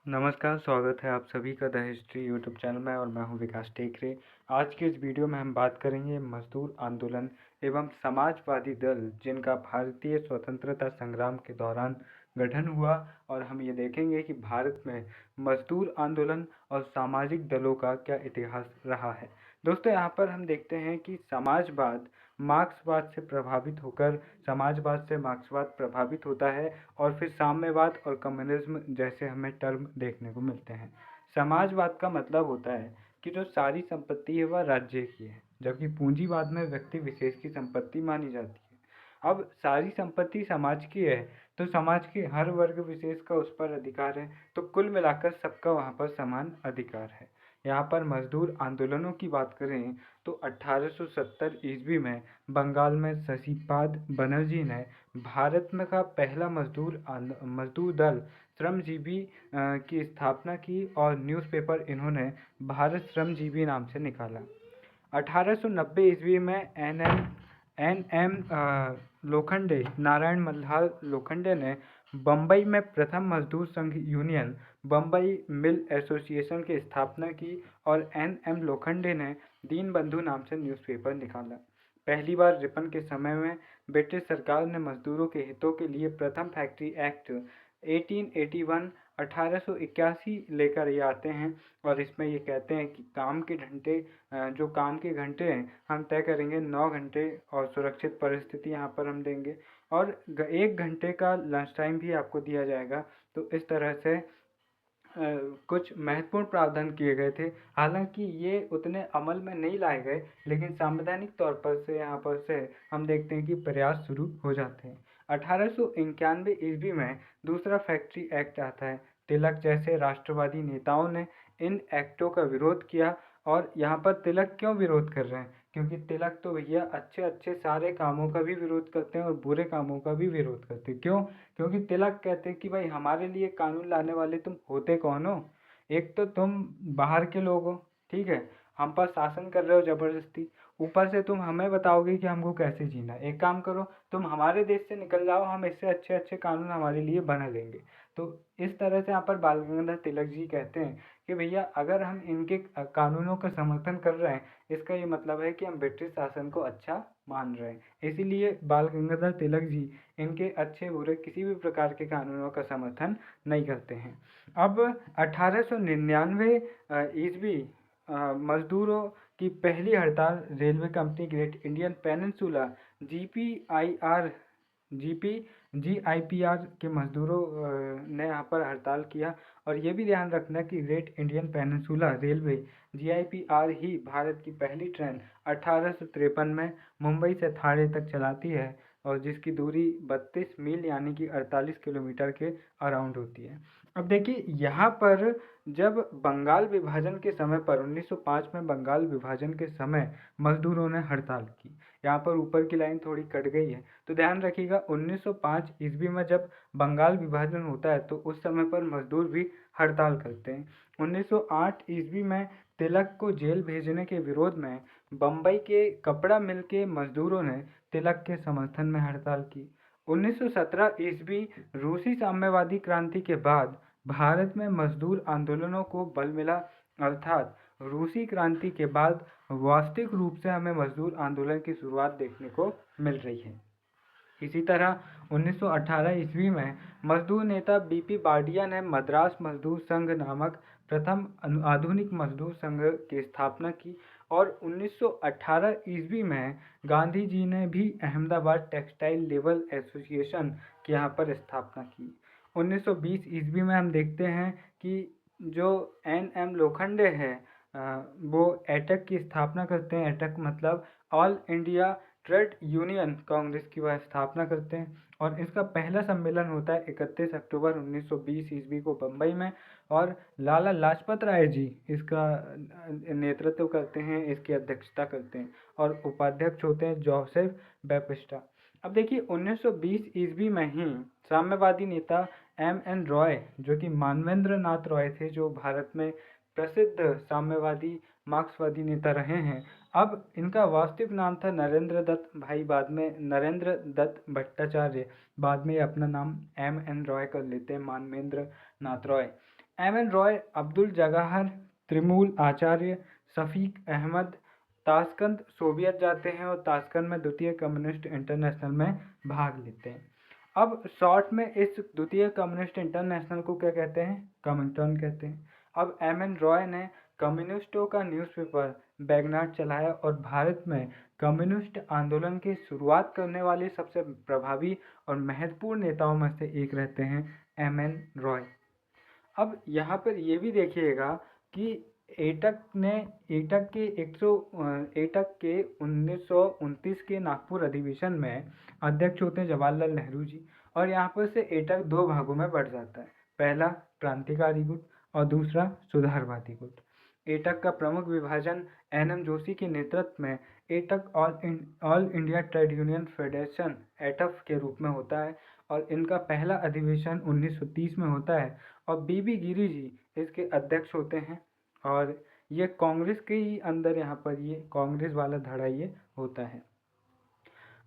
नमस्कार, स्वागत है आप सभी का द हिस्ट्री यूट्यूब चैनल में और मैं हूं विकास टेकरे। आज के इस वीडियो में हम बात करेंगे मजदूर आंदोलन एवं समाजवादी दल जिनका भारतीय स्वतंत्रता संग्राम के दौरान गठन हुआ, और हम ये देखेंगे कि भारत में मजदूर आंदोलन और सामाजिक दलों का क्या इतिहास रहा है। दोस्तों, यहाँ पर हम देखते हैं कि समाजवाद मार्क्सवाद से प्रभावित होकर समाजवाद से मार्क्सवाद प्रभावित होता है, और फिर साम्यवाद और कम्युनिज्म जैसे हमें टर्म देखने को मिलते हैं। समाजवाद का मतलब होता है कि जो सारी संपत्ति है वह राज्य की है, जबकि पूंजीवाद में व्यक्ति विशेष की संपत्ति मानी जाती है। अब सारी संपत्ति समाज की है तो समाज के हर वर्ग विशेष का उस पर अधिकार है, तो कुल मिलाकर सबका वहाँ पर समान अधिकार है। यहाँ पर मजदूर आंदोलनों की बात करें तो 1870 ईस्वी में बंगाल में शशिपाद बनर्जी ने भारत में का पहला मजदूर दल श्रमजीवी की स्थापना की, और न्यूज़पेपर इन्होंने भारत श्रमजीवी नाम से निकाला। 1890 ईस्वी में एन एम लोखंडे, नारायण मल्हार लोखंडे ने बम्बई में प्रथम मजदूर संघ यूनियन बम्बई मिल एसोसिएशन की स्थापना की, और एन एम लोखंडे ने दीनबंधु नाम से न्यूज़पेपर निकाला। पहली बार रिपन के समय में ब्रिटिश सरकार ने मजदूरों के हितों के लिए प्रथम फैक्ट्री एक्ट 1881 1881 लेकर ये आते हैं, और इसमें ये कहते हैं कि काम के घंटे जो काम के घंटे हैं हम तय करेंगे 9 घंटे, और सुरक्षित परिस्थिति यहाँ पर हम देंगे, और 1 घंटे का लंच टाइम भी आपको दिया जाएगा। तो इस तरह से कुछ महत्वपूर्ण प्रावधान किए गए थे। हालांकि ये उतने अमल में नहीं लाए गए, लेकिन संवैधानिक तौर पर से यहाँ पर से हम देखते हैं कि प्रयास शुरू हो जाते हैं। 1891 ईस्वी में दूसरा फैक्ट्री एक्ट आता है। तिलक जैसे राष्ट्रवादी नेताओं ने इन एक्टों का विरोध किया, और यहाँ पर तिलक क्यों विरोध कर रहे हैं? क्योंकि तिलक तो भैया अच्छे अच्छे सारे कामों का भी विरोध करते हैं और बुरे कामों का भी विरोध करते हैं। क्यों? क्योंकि तिलक कहते हैं कि भाई हमारे लिए कानून लाने वाले तुम होते कौन हो? एक तो तुम बाहर के लोग हो, ठीक है, हम पर शासन कर रहे हो जबरदस्ती, ऊपर से तुम हमें बताओगे कि हमको कैसे जीना है। एक काम करो, तुम हमारे देश से निकल जाओ, हम इससे अच्छे अच्छे कानून हमारे लिए बना लेंगे। तो इस तरह से यहाँ पर बाल गंगाधर तिलक जी कहते हैं कि भैया अगर हम इनके कानूनों का समर्थन कर रहे हैं, इसका ये मतलब है कि हम ब्रिटिश शासन को अच्छा मान रहे हैं। इसीलिए बाल गंगाधर तिलक जी इनके अच्छे बुरे किसी भी प्रकार के कानूनों का समर्थन नहीं करते हैं। अब 1899 ईस्वी मजदूरों की पहली हड़ताल railway company great Indian peninsula GIPR के मजदूरों ने यहाँ पर हड़ताल किया। और ये भी ध्यान रखना कि great Indian peninsula railway GIPR ही भारत की पहली ट्रेन 1853 में मुंबई से थाने तक चलाती है, और जिसकी दूरी 32 मील यानी कि 48 किलोमीटर के अराउंड होती है। अब देखिए यहाँ पर जब बंगाल विभाजन के समय पर 1905 में बंगाल विभाजन के समय मजदूरों ने हड़ताल की। यहाँ पर ऊपर की लाइन थोड़ी कट गई है, तो ध्यान रखिएगा। 1905 ईस्वी में जब बंगाल विभाजन होता है तो उस समय पर मजदूर भी हड़ताल करते हैं। 1908 ईस्वी में तिलक को जेल भेजने के विरोध में बम्बई के कपड़ा मिल के मजदूरों ने तिलक के समर्थन में हड़ताल की। 1917 ईस्वी रूसी साम्यवादी क्रांति के बाद भारत में मजदूर आंदोलनों को बल मिला, अर्थात रूसी क्रांति के बाद वास्तविक रूप से हमें मजदूर आंदोलन की शुरुआत देखने को मिल रही है। इसी तरह 1918 ईस्वी में मजदूर नेता BP बार्डिया ने मद्रास मजदूर संघ नामक प्रथम आधुनिक मजदूर संघ की स्थापना की, और 1918 ईस्वी में गांधी जी ने भी अहमदाबाद टेक्सटाइल लेबर एसोसिएशन की यहाँ पर स्थापना की। 1920 ईस्वी में हम देखते हैं कि जो NM लोखंडे हैं वो एटक की स्थापना करते हैं। एटक मतलब all India trade union Congress की वह स्थापना करते हैं, और इसका पहला सम्मेलन होता है 31 अक्टूबर 1920 ईस्वी को बम्बई में, और लाला लाजपत राय जी इसका नेतृत्व करते हैं, इसकी अध्यक्षता करते हैं, और उपाध्यक्ष होते हैं जोसेफ बैप्टिस्टा। अब देखिए 1920 ईस्वी में ही साम्यवादी नेता MN रॉय, जो कि मानवेंद्र नाथ रॉय थे, जो भारत में प्रसिद्ध साम्यवादी मार्क्सवादी नेता रहे हैं। अब इनका वास्तविक नाम था नरेंद्र दत्त, भाई बाद में नरेंद्र दत्त भट्टाचार्य, बाद में अपना नाम MN रॉय कर लेते हैं, मानवेंद्र नाथ रॉय। एम.एन. रॉय, अब्दुल जवाहर, त्रिमूल आचार्य, शफीक अहमद ताशकंद सोवियत जाते हैं और ताशकंद में द्वितीय कम्युनिस्ट इंटरनेशनल में भाग लेते हैं। अब शॉर्ट में इस द्वितीय कम्युनिस्ट इंटरनेशनल को क्या कहते हैं? कमिंटर्न कहते हैं। अब एम.एन. रॉय ने कम्युनिस्टों का न्यूज़पेपर बैगनाट चलाया और भारत में कम्युनिस्ट आंदोलन की शुरुआत करने वाले सबसे प्रभावी और महत्वपूर्ण नेताओं में से एक रहते हैं एम.एन. रॉय। अब यहाँ पर ये भी देखिएगा कि एटक के 1929 के नागपुर अधिवेशन में अध्यक्ष होते हैं जवाहरलाल नेहरू जी, और यहाँ पर से एटक दो भागों में बढ़ जाता है। पहला क्रांतिकारी गुट और दूसरा सुधारवादी गुट। एटक का प्रमुख विभाजन एन.एम. जोशी के नेतृत्व में AITUC all India trade union federation AITUF के रूप में होता है और इनका पहला अधिवेशन 1930 में होता है और बीबी गिरी जी इसके अध्यक्ष होते हैं और ये कांग्रेस के ही अंदर यहाँ पर ये कांग्रेस वाला धड़ा ये होता है।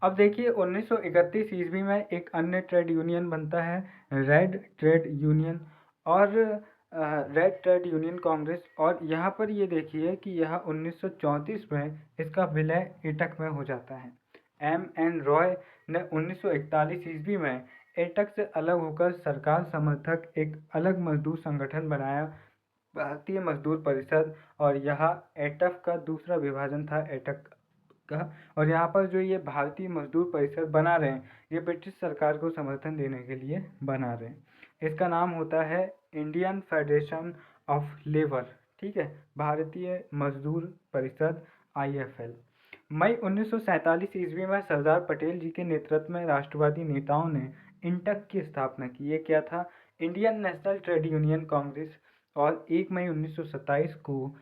अब देखिए 1931 ईस्वी में एक अन्य ट्रेड यूनियन बनता है रेड ट्रेड यूनियन और रेड ट्रेड यूनियन कांग्रेस, और यहाँ पर ये देखिए कि यह 1934 में इसका विलय एटक में हो जाता है। एम.एन. रॉय ने 1941 ईस्वी में एटक से अलग होकर सरकार समर्थक एक अलग मजदूर संगठन बनाया, भारतीय मजदूर परिषद, और यह एटक का दूसरा विभाजन था एटक का। और यहाँ पर जो ये भारतीय मजदूर परिषद बना रहे हैं ये ब्रिटिश सरकार को समर्थन देने के लिए बना रहे हैं। इसका नाम होता है इंडियन फेडरेशन ऑफ लेबर, ठीक है, भारतीय मजदूर परिषद IFL। मई 1947 ईस्वी में सरदार पटेल जी के नेतृत्व में राष्ट्रवादी नेताओं ने इंटक की स्थापना की। ये क्या था? Indian national trade union Congress. और 1 मई 1927 को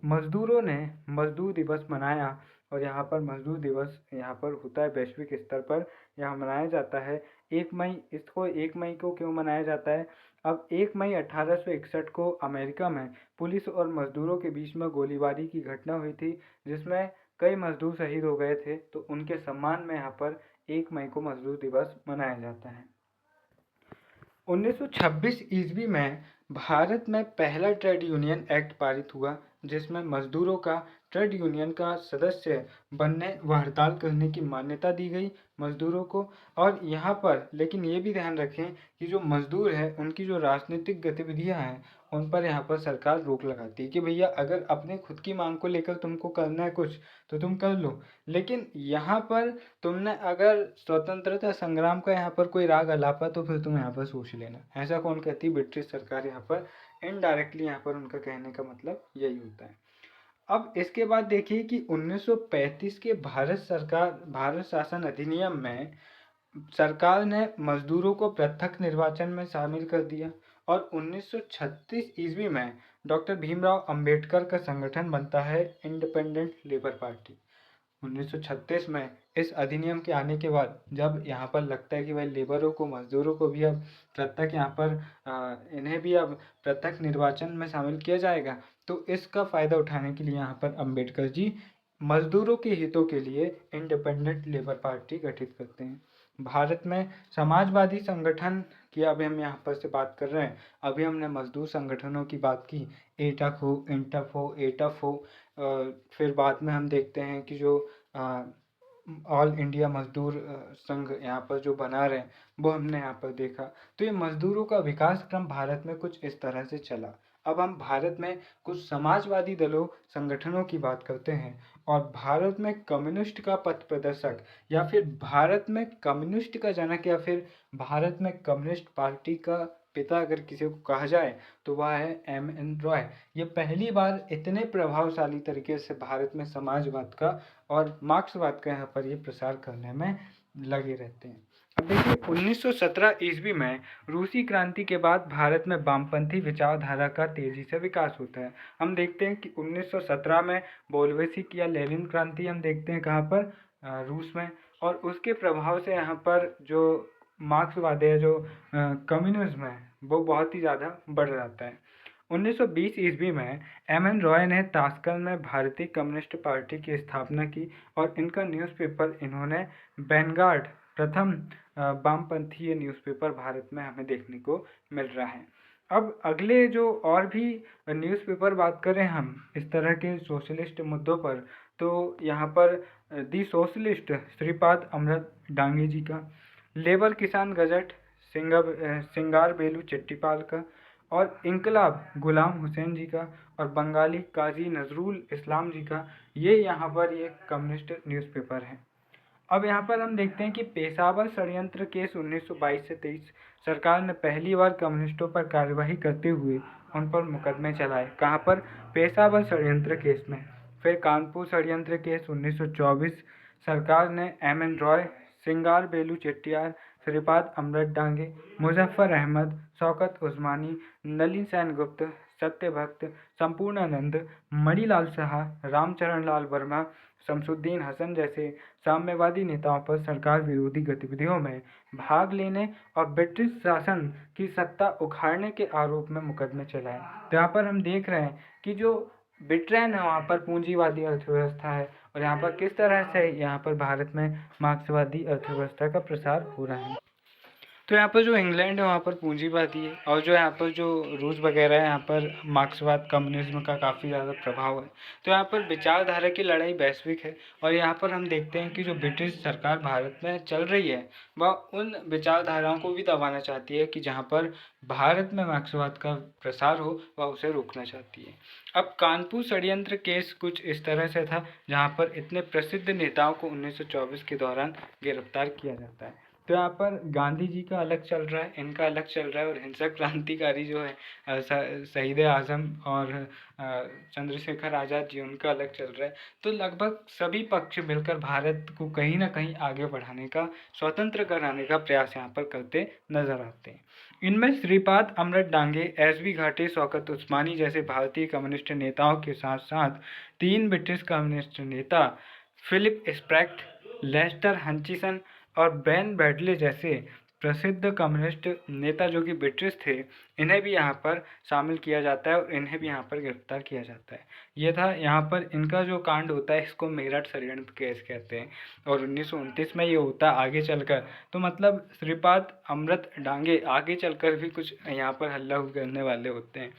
मजदूरों ने मजदूर दिवस मनाया, और यहाँ पर मजदूर दिवस यहाँ पर होता है वैश्विक स्तर पर, यहाँ मनाया जाता है 1 मई। इसको 1 मई को क्यों मनाया जाता है? अब 1 मई 1861 को अमेरिका में पुलिस और मजदूरों के बीच में गोलीबारी की घटना हुई थी जिसमें कई मजदूर शहीद हो गए थे, तो उनके सम्मान में यहाँ पर 1 मई को मजदूर दिवस मनाया जाता है। 1926 ईस्वी में भारत में पहला ट्रेड यूनियन एक्ट पारित हुआ जिसमें मजदूरों का ट्रेड यूनियन का सदस्य बनने व हड़ताल करने की मान्यता दी गई मजदूरों को। और यहाँ पर लेकिन ये भी ध्यान रखें कि जो मजदूर है उनकी जो राजनीतिक गतिविधियाँ हैं उन पर यहाँ पर सरकार रोक लगाती है कि भैया अगर अपने खुद की मांग को लेकर तुमको करना है कुछ तो तुम कर लो, लेकिन यहाँ पर तुमने अगर स्वतंत्रता संग्राम का यहाँ पर कोई राग अलापा तो फिर तुम यहाँ पर सोच लेना। ऐसा कौन कहती? ब्रिटिश सरकार यहाँ पर इनडायरेक्टली यहाँ पर उनका कहने का मतलब यही होता है। अब इसके बाद देखिए कि 1935 के भारत शासन अधिनियम में सरकार ने मजदूरों को पृथक निर्वाचन में शामिल कर दिया और 1936 ईस्वी में डॉक्टर भीमराव अंबेडकर का संगठन बनता है इंडिपेंडेंट लेबर पार्टी। 1936 में इस अधिनियम के आने के बाद जब यहाँ पर लगता है कि भाई लेबरों को मजदूरों को भी अब पृथक यहाँ पर इन्हें भी अब पृथक निर्वाचन में शामिल किया जाएगा, तो इसका फ़ायदा उठाने के लिए यहाँ पर अंबेडकर जी मजदूरों के हितों के लिए इंडिपेंडेंट लेबर पार्टी गठित करते हैं। भारत में समाजवादी संगठन की अभी हम यहाँ पर से बात कर रहे हैं। अभी हमने मजदूर संगठनों की बात की, एटक हो, इंटफ हो, एटफ हो, फिर बाद में हम देखते हैं कि जो ऑल इंडिया मजदूर संघ यहाँ पर जो बना रहे हैं वो हमने यहाँ पर देखा। तो ये मजदूरों का विकास क्रम भारत में कुछ इस तरह से चला। अब हम भारत में कुछ समाजवादी दलों संगठनों की बात करते हैं और भारत में कम्युनिस्ट का पथ प्रदर्शक या फिर भारत में कम्युनिस्ट का जनक या फिर भारत में कम्युनिस्ट पार्टी का पिता अगर किसी को कहा जाए तो वह है एम.एन. रॉय। ये पहली बार इतने प्रभावशाली तरीके से भारत में समाजवाद का और मार्क्सवाद का यहाँ पर ये प्रसार करने में लगे रहते हैं। अब देखिए 1917 ईस्वी में रूसी क्रांति के बाद भारत में वामपंथी विचारधारा का तेजी से विकास होता है। हम देखते हैं कि 1917 में बोल्शेविक या लेनिन क्रांति हम देखते हैं कहाँ पर? रूस में, और उसके प्रभाव से यहाँ पर जो मार्क्सवाद है जो कम्युनिज्म है वो बहुत ही ज़्यादा बढ़ जाता है। 1920 ईस्वी में एम.एन. रॉय ने ताशकंद में भारतीय कम्युनिस्ट पार्टी की स्थापना की और इनका न्यूज़पेपर इन्होंने वैनगार्ड, प्रथम वामपंथीय न्यूज़पेपर भारत में हमें देखने को मिल रहा है। अब अगले जो और भी न्यूज़पेपर बात करें हम इस तरह के सोशलिस्ट मुद्दों पर, तो यहाँ पर दी सोशलिस्ट श्रीपाद अमृत डांगे जी का, लेबर किसान गजट सिंगार बेलू चिट्टीपाल का, और इंकलाब गुलाम हुसैन जी का, और बंगाली काजी नजरुल इस्लाम जी का, ये यहाँ पर ये कम्युनिस्ट न्यूज़पेपर हैं। अब यहाँ पर हम देखते हैं कि पेशावर षड्यंत्र केस 1922 से 23 सरकार ने पहली बार कम्युनिस्टों पर कार्यवाही करते हुए उन पर मुकदमे चलाए। कहाँ पर? पेशावर षड्यंत्र केस में। फिर कानपुर षड्यंत्र केस 1924 सरकार ने एम.एन. रॉय, सिंगार बेलू चेट्टियार, श्रीपाद अमृत डांगे, मुजफ्फर अहमद, शौकत उस्मानी, नलिन सेनगुप्त, सत्यभक्त, संपूर्णानंद, मणिलाल साहा, रामचरण लाल वर्मा, शमसुद्दीन हसन जैसे साम्यवादी नेताओं पर सरकार विरोधी गतिविधियों में भाग लेने और ब्रिटिश शासन की सत्ता उखाड़ने के आरोप में मुकदमे चलाए। तो यहाँ पर हम देख रहे हैं कि जो ब्रिटेन है वहाँ पर पूंजीवादी अर्थव्यवस्था है, और यहाँ पर किस तरह से यहाँ पर भारत में मार्क्सवादी अर्थव्यवस्था का प्रसार हो रहा है। तो यहाँ पर जो इंग्लैंड है वहाँ पर पूंजीवादी है, और जो यहाँ पर जो रूस वगैरह है यहाँ पर मार्क्सवाद कम्युनिज्म का काफ़ी ज़्यादा प्रभाव है। तो यहाँ पर विचारधारा की लड़ाई वैश्विक है, और यहाँ पर हम देखते हैं कि जो ब्रिटिश सरकार भारत में चल रही है वह उन विचारधाराओं को भी दबाना चाहती है कि जहाँ पर भारत में मार्क्सवाद का प्रसार हो वह उसे रोकना चाहती है। अब कानपुर षड्यंत्र केस कुछ इस तरह से था जहाँ पर इतने प्रसिद्ध नेताओं को 1924 के दौरान गिरफ्तार किया जाता है। तो यहाँ पर गांधी जी का अलग चल रहा है, इनका अलग चल रहा है, और हिंसक क्रांतिकारी जो है शहीद आज़म और चंद्रशेखर आज़ाद जी, उनका अलग चल रहा है। तो लगभग सभी पक्ष मिलकर भारत को कहीं ना कहीं आगे बढ़ाने का, स्वतंत्र कराने का प्रयास यहाँ पर करते नजर आते हैं। इनमें श्रीपाद अमृत डांगे, एस.बी. घाटे, शौकत उस्मानी जैसे भारतीय कम्युनिस्ट नेताओं के साथ साथ 3 ब्रिटिश कम्युनिस्ट नेता फिलिप स्प्रैक्ट, लेस्टर हंचिसन और बेन ब्रैडले जैसे प्रसिद्ध कम्युनिस्ट नेता जो कि ब्रिटिश थे, इन्हें भी यहाँ पर शामिल किया जाता है और इन्हें भी यहाँ पर गिरफ्तार किया जाता है। ये था यहाँ पर इनका जो कांड होता है, इसको मेरठ षड्यंत्र केस कहते हैं, और 1929 में ये होता है आगे चलकर। तो मतलब श्रीपाद अमृत डांगे आगे चलकर भी कुछ यहाँ पर हल्ला करने वाले होते हैं।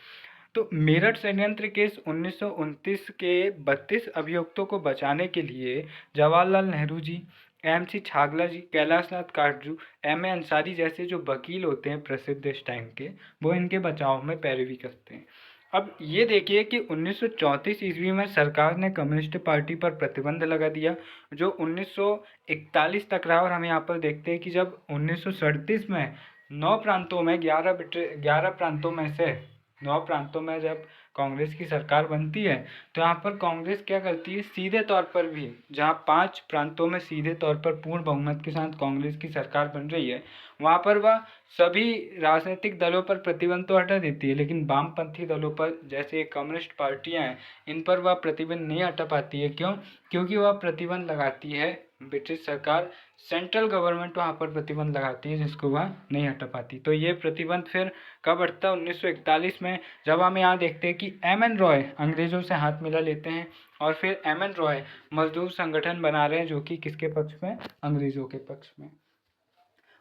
तो मेरठ षड्यंत्र केस 1929 के 32 अभियुक्तों को बचाने के लिए जवाहरलाल नेहरू जी, एम.सी. छागला जी, कैलाशनाथ काटजू, एम.ए. अंसारी जैसे जो वकील होते हैं प्रसिद्ध इस टाइम के, वो इनके बचाव में पैरवी करते हैं। अब ये देखिए कि 1934 ईस्वी में सरकार ने कम्युनिस्ट पार्टी पर प्रतिबंध लगा दिया, जो 1941 तक रहा। और हम यहाँ पर देखते हैं कि जब 1937 में 9 प्रांतों में 11 प्रांतों में से 9 प्रांतों में जब कांग्रेस की सरकार बनती है, तो यहाँ पर कांग्रेस क्या करती है, सीधे तौर पर भी जहाँ 5 प्रांतों में सीधे तौर पर पूर्ण बहुमत के साथ कांग्रेस की सरकार बन रही है, वहाँ पर वह सभी राजनीतिक दलों पर प्रतिबंध तो हटा देती है, लेकिन वामपंथी दलों पर जैसे कम्युनिस्ट पार्टियां हैं, इन पर वह प्रतिबंध नहीं हटा पाती है। क्यों? क्योंकि वह प्रतिबंध लगाती है ब्रिटिश सरकार, सेंट्रल गवर्नमेंट वहाँ पर प्रतिबंध लगाती है, जिसको वह नहीं हटा पाती। तो ये प्रतिबंध फिर कब हटता है? 1941 में, जब हम यहाँ देखते हैं कि एम.एन. रॉय अंग्रेजों से हाथ मिला लेते हैं, और फिर एम.एन. रॉय मजदूर संगठन बना रहे हैं, जो कि किसके पक्ष में? अंग्रेजों के पक्ष में।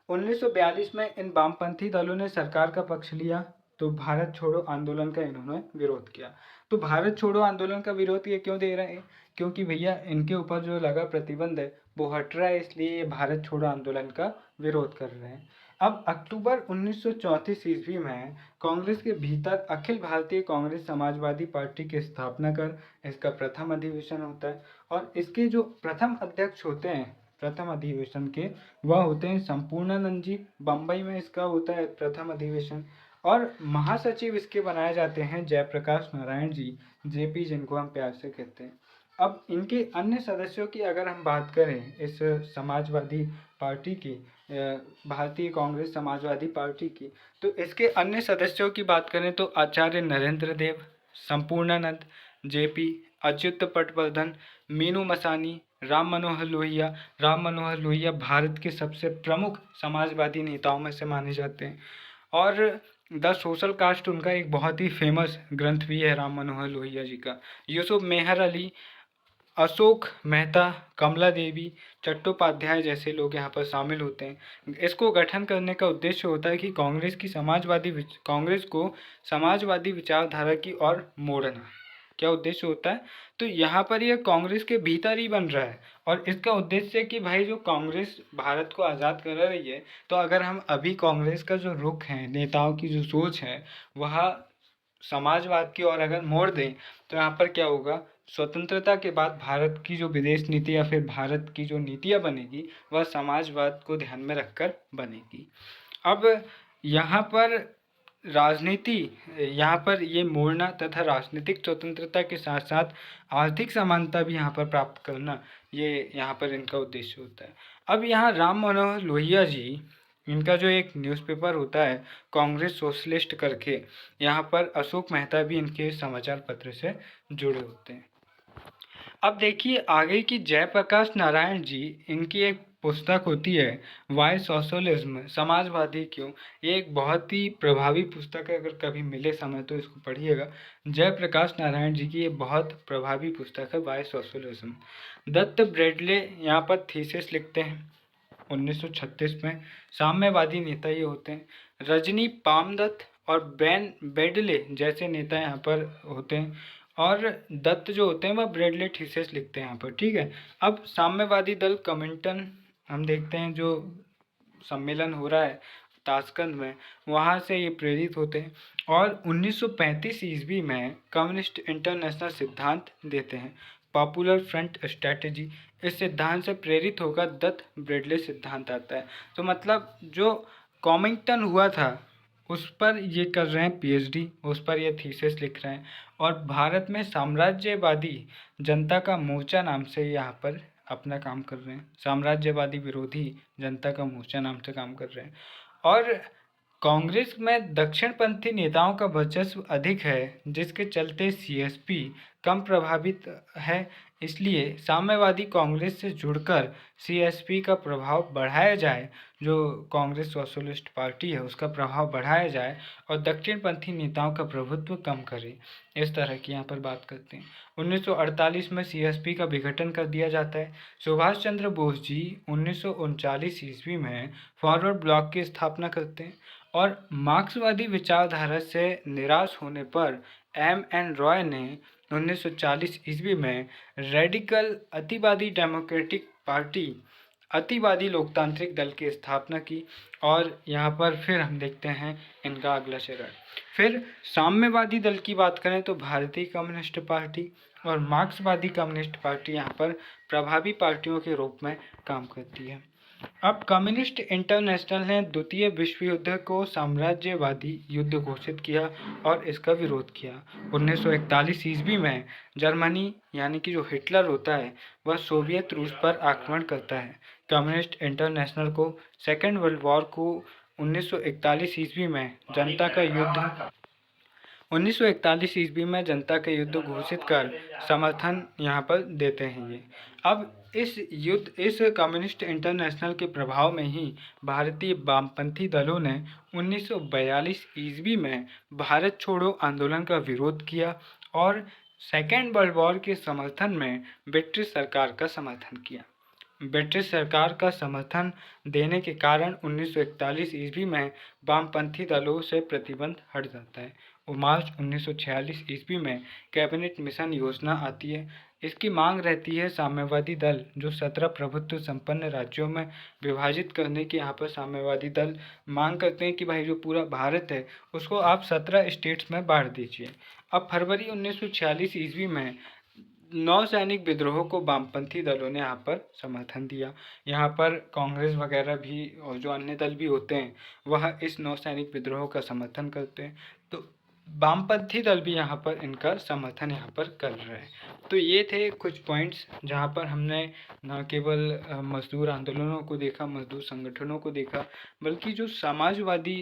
1942 में इन वामपंथी दलों ने सरकार का पक्ष लिया, तो भारत छोड़ो आंदोलन का इन्होंने विरोध किया। तो भारत छोड़ो आंदोलन का विरोध ये क्यों दे रहे हैं? क्योंकि भैया इनके ऊपर जो लगा प्रतिबंध है वो हट रहा है, इसलिए ये भारत छोड़ो आंदोलन का विरोध कर रहे हैं। अब अक्टूबर 1934 ईस्वी में कांग्रेस के भीतर अखिल भारतीय कांग्रेस समाजवादी पार्टी की स्थापना कर इसका प्रथम अधिवेशन होता है, और इसके जो प्रथम अध्यक्ष होते हैं प्रथम अधिवेशन के, वह होते हैं संपूर्णानंद जी। बम्बई में इसका होता है प्रथम अधिवेशन, और महासचिव इसके बनाए जाते हैं जयप्रकाश नारायण जी, जेपी, जिनको हम प्यार से कहते हैं। अब इनके अन्य सदस्यों की अगर हम बात करें, इस समाजवादी पार्टी की, भारतीय कांग्रेस समाजवादी पार्टी की, तो इसके अन्य सदस्यों की बात करें तो आचार्य नरेंद्र देव, संपूर्णानंद, जेपी, अच्युत पटवर्धन, मीनू मसानी, राम मनोहर लोहिया भारत के सबसे प्रमुख समाजवादी नेताओं में से माने जाते हैं। और द सोशल कास्ट उनका एक बहुत ही फेमस ग्रंथ भी है राम मनोहर लोहिया जी का। यूसुफ मेहर अली अशोक मेहता, कमला देवी, चट्टोपाध्याय जैसे लोग यहाँ पर शामिल होते हैं। इसको गठन करने का उद्देश्य होता है कि कांग्रेस को समाजवादी विचारधारा की ओर मोड़ना। क्या उद्देश्य होता है? तो यहाँ पर यह कांग्रेस के भीतर ही बन रहा है और इसका उद्देश्य है कि भाई जो कांग्रेस भारत को आज़ाद कर रही है, तो अगर हम अभी कांग्रेस का जो रुख है, नेताओं की जो सोच है, वह समाजवाद की ओर अगर मोड़ दें तो यहाँ पर क्या होगा, स्वतंत्रता के बाद भारत की जो विदेश नीति या फिर भारत की जो नीतियाँ बनेगी वह समाजवाद को ध्यान में रखकर बनेगी। अब यहाँ पर राजनीति, यहाँ पर ये मोड़ना तथा राजनीतिक स्वतंत्रता के साथ साथ आर्थिक समानता भी यहाँ पर प्राप्त करना, ये यहाँ पर इनका उद्देश्य होता है। अब यहाँ राम मनोहर लोहिया जी, इनका जो एक न्यूज़पेपर होता है कांग्रेस सोशलिस्ट करके, यहाँ पर अशोक मेहता भी इनके समाचार पत्र से जुड़े होते हैं। अब देखिए आगे की जयप्रकाश नारायण जी, इनकी एक पुस्तक होती है वाई सोशलिज्म, समाजवादी क्यों। ये एक बहुत ही प्रभावी पुस्तक है, अगर कभी मिले समय तो इसको पढ़िएगा। जयप्रकाश नारायण जी की ये बहुत प्रभावी पुस्तक है वाई सोशलिज्म। दत्त ब्रेडले यहाँ पर थीसिस लिखते हैं 1936 में। साम्यवादी नेता ये होते हैं। रजनी पामदत्त और बेन बेडले जैसे नेता यहाँ पर होते हैं और दत्त जो होते हैं वह ब्रेडले थीसिस लिखते हैं यहाँ पर, ठीक है। अब साम्यवादी दल कमिंटन हम देखते हैं, जो सम्मेलन हो रहा है ताशकंद में, वहाँ से ये प्रेरित होते हैं और 1935 ईस्वी में कम्युनिस्ट इंटरनेशनल सिद्धांत देते हैं, पॉपुलर फ्रंट स्ट्रैटेजी। इस सिद्धांत से प्रेरित होकर दत्त ब्रेडले सिद्धांत आता है। तो मतलब जो कॉमिंगटन हुआ था उस पर ये कर रहे हैं पीएचडी, उस पर ये थीसिस लिख रहे हैं और भारत में साम्राज्यवादी जनता का मोर्चा नाम से यहाँ पर अपना काम कर रहे हैं। साम्राज्यवादी विरोधी जनता का मोर्चा नाम से काम कर रहे हैं और कांग्रेस में दक्षिणपंथी नेताओं का वर्चस्व अधिक है, जिसके चलते सीएसपी कम प्रभावित है। इसलिए साम्यवादी कांग्रेस से जुड़कर सीएसपी का प्रभाव बढ़ाया जाए, जो कांग्रेस सोशलिस्ट पार्टी है उसका प्रभाव बढ़ाया जाए और दक्षिणपंथी नेताओं का प्रभुत्व कम करे। इस तरह की यहाँ पर बात करते हैं। 1948 में सीएसपी का विघटन कर दिया जाता है। सुभाष चंद्र बोस जी 1939 ईस्वी में फॉरवर्ड ब्लॉक की स्थापना करते हैं और मार्क्सवादी विचारधारा से निराश होने पर एम.एन. रॉय ने 1940 ईस्वी में रेडिकल अतिवादी डेमोक्रेटिक पार्टी, अतिवादी लोकतांत्रिक दल की स्थापना की और यहाँ पर फिर हम देखते हैं इनका अगला चरण। फिर साम्यवादी दल की बात करें तो भारतीय कम्युनिस्ट पार्टी और मार्क्सवादी कम्युनिस्ट पार्टी यहाँ पर प्रभावी पार्टियों के रूप में काम करती है। अब कम्युनिस्ट इंटरनेशनल ने द्वितीय विश्व युद्ध को साम्राज्यवादी युद्ध घोषित किया और इसका विरोध किया। 1941 ईस्वी में जर्मनी यानी कि जो हिटलर होता है वह सोवियत रूस पर आक्रमण करता है। कम्युनिस्ट इंटरनेशनल को सेकेंड वर्ल्ड वॉर को 1941 ईस्वी में जनता का युद्ध 1941 ईस्वी में जनता का युद्ध घोषित कर समर्थन यहाँ पर देते हैं ये। अब इस कम्युनिस्ट इंटरनेशनल के प्रभाव में ही भारतीय वामपंथी दलों ने 1942 ईस्वी में भारत छोड़ो आंदोलन का विरोध किया और सेकेंड वर्ल्ड वॉर के समर्थन में ब्रिटिश सरकार का समर्थन किया। ब्रिटिश सरकार का समर्थन देने के कारण 1941 ईस्वी में वामपंथी दलों से प्रतिबंध हट जाता है और मार्च 1946 ईस्वी में कैबिनेट मिशन योजना आती है। इसकी मांग रहती है साम्यवादी दल जो 17 प्रभुत्व संपन्न राज्यों में विभाजित करने की, यहाँ पर साम्यवादी दल मांग करते हैं कि भाई जो पूरा भारत है उसको आप 17 स्टेट्स में बांट दीजिए। अब फरवरी 1946 ईस्वी में नौसैनिक विद्रोह को वामपंथी दलों ने यहाँ पर समर्थन दिया। यहाँ पर कांग्रेस वगैरह भी और जो अन्य दल भी होते हैं वह इस नौसैनिक विद्रोह का समर्थन करते हैं, तो वामपंथी दल भी यहाँ पर इनका समर्थन यहाँ पर कर रहे हैं। तो ये थे कुछ पॉइंट्स जहाँ पर हमने न केवल मजदूर आंदोलनों को देखा, मजदूर संगठनों को देखा, बल्कि जो समाजवादी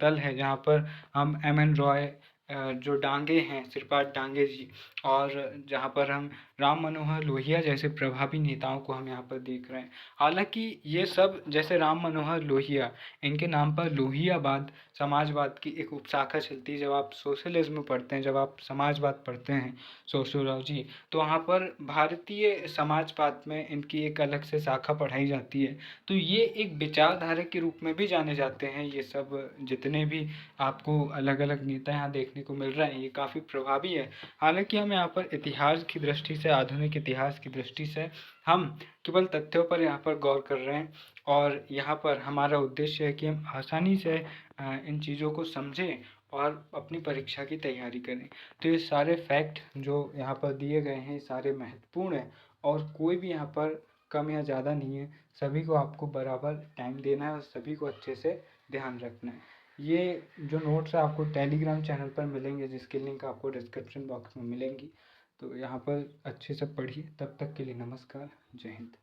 दल है जहाँ पर हम एम.एन. रॉय, जो डांगे हैं श्रीपाद डांगे जी, और जहाँ पर हम राम मनोहर लोहिया जैसे प्रभावी नेताओं को हम यहाँ पर देख रहे हैं। हालांकि ये सब, जैसे राम मनोहर लोहिया, इनके नाम पर लोहियावाद समाजवाद की एक उपशाखा चलती है। जब आप सोशलिज्म पढ़ते हैं, जब आप समाजवाद पढ़ते हैं, सोशियोलॉजी, तो वहाँ पर भारतीय समाजवाद में इनकी एक अलग से शाखा पढ़ाई जाती है। तो ये एक विचारधारा के रूप में भी जाने जाते हैं। ये सब जितने भी आपको अलग अलग नेता यहाँ देखने को मिल रहे हैं, ये काफ़ी प्रभावी है। हालांकि हम यहाँ पर इतिहास की दृष्टि से, आधुनिक इतिहास की दृष्टि से हम केवल तथ्यों पर यहाँ पर गौर कर रहे हैं, और यहाँ पर हमारा उद्देश्य है कि हम आसानी से इन चीज़ों को समझें और अपनी परीक्षा की तैयारी करें। तो ये सारे फैक्ट जो यहाँ पर दिए गए हैं, सारे महत्वपूर्ण हैं, और कोई भी यहाँ पर कम या ज़्यादा नहीं है। सभी को आपको बराबर टाइम देना है और सभी को अच्छे से ध्यान रखना है। ये जो नोट्स है आपको टेलीग्राम चैनल पर मिलेंगे, जिसकी लिंक आपको डिस्क्रिप्शन बॉक्स में मिलेंगी। तो यहाँ पर अच्छे से पढ़िए। तब तक के लिए नमस्कार, जय हिंद।